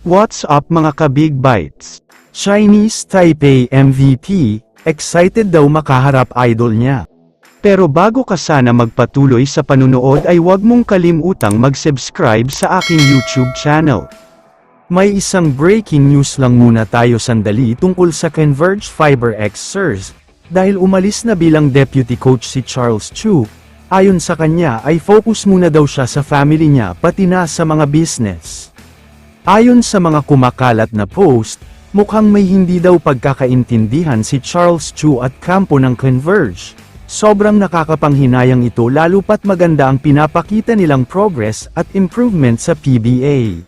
What's up mga ka-Big Bites? Chinese Taipei MVP, excited daw makaharap idol niya. Pero bago ka sana magpatuloy sa panunood ay huwag mong kalimutang mag-subscribe sa aking YouTube channel. May isang breaking news lang muna tayo sandali tungkol sa Converge FiberX Sirs, dahil umalis na bilang deputy coach si Charles Chu. Ayon sa kanya ay focus muna daw siya sa family niya pati na sa mga business. Ayon sa mga kumakalat na post, mukhang may hindi daw pagkakaintindihan si Charles Chu at kampo ng Converge. Sobrang nakakapanghinayang ito lalo pat maganda ang pinapakita nilang progress at improvement sa PBA.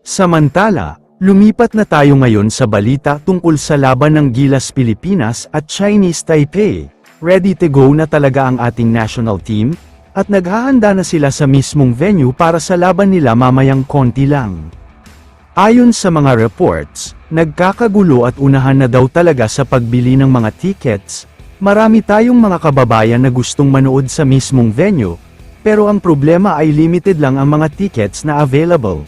Samantala, lumipat na tayo ngayon sa balita tungkol sa laban ng Gilas Pilipinas at Chinese Taipei. Ready to go na talaga ang ating national team, at naghahanda na sila sa mismong venue para sa laban nila mamayang konti lang. Ayon sa mga reports, nagkakagulo at unahan na daw talaga sa pagbili ng mga tickets. Marami tayong mga kababayan na gustong manood sa mismong venue, pero ang problema ay limited lang ang mga tickets na available.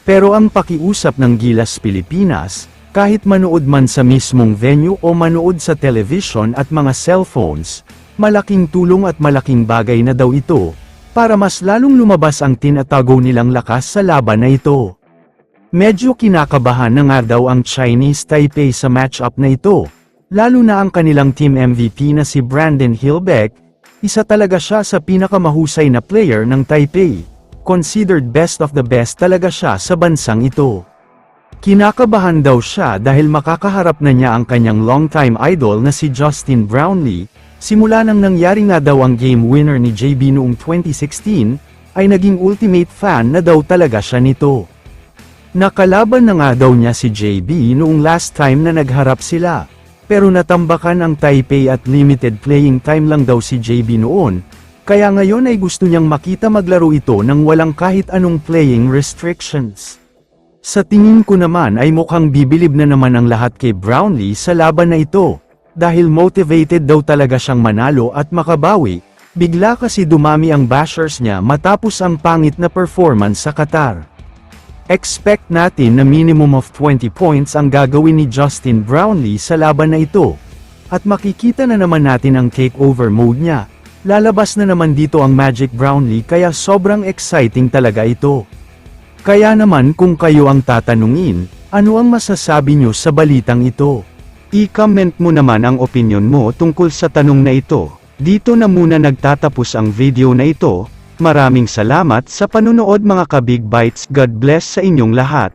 Pero ang pakiusap ng Gilas Pilipinas, kahit manood man sa mismong venue o manood sa television at mga cellphones, malaking tulong at malaking bagay na daw ito, para mas lalong lumabas ang tinatago nilang lakas sa laban na ito. Medyo kinakabahan na nga daw ang Chinese Taipei sa matchup na ito, lalo na ang kanilang team MVP na si Brandon Hilbeck. Isa talaga siya sa pinakamahusay na player ng Taipei, considered best of the best talaga siya sa bansang ito. Kinakabahan daw siya dahil makakaharap na niya ang kanyang longtime idol na si Justin Brownlee. Simula nang nangyari nga daw ang game winner ni JB noong 2016, ay naging ultimate fan na daw talaga siya nito. Nakalaban na nga daw niya si JB noong last time na nagharap sila, pero natambakan ang Taipei at limited playing time lang daw si JB noon, kaya ngayon ay gusto niyang makita maglaro ito nang walang kahit anong playing restrictions. Sa tingin ko naman ay mukhang bibilib na naman ang lahat kay Brownlee sa laban na ito, dahil motivated daw talaga siyang manalo at makabawi. Bigla kasi dumami ang bashers niya matapos ang pangit na performance sa Qatar. Expect natin na minimum of 20 points ang gagawin ni Justin Brownlee sa laban na ito. At makikita na naman natin ang takeover mode niya. Lalabas na naman dito ang Magic Brownlee kaya sobrang exciting talaga ito. Kaya naman kung kayo ang tatanungin, ano ang masasabi nyo sa balitang ito? I-comment mo naman ang opinion mo tungkol sa tanong na ito. Dito na muna nagtatapos ang video na ito. Maraming salamat sa panunood mga ka-Big Bites. God bless sa inyong lahat.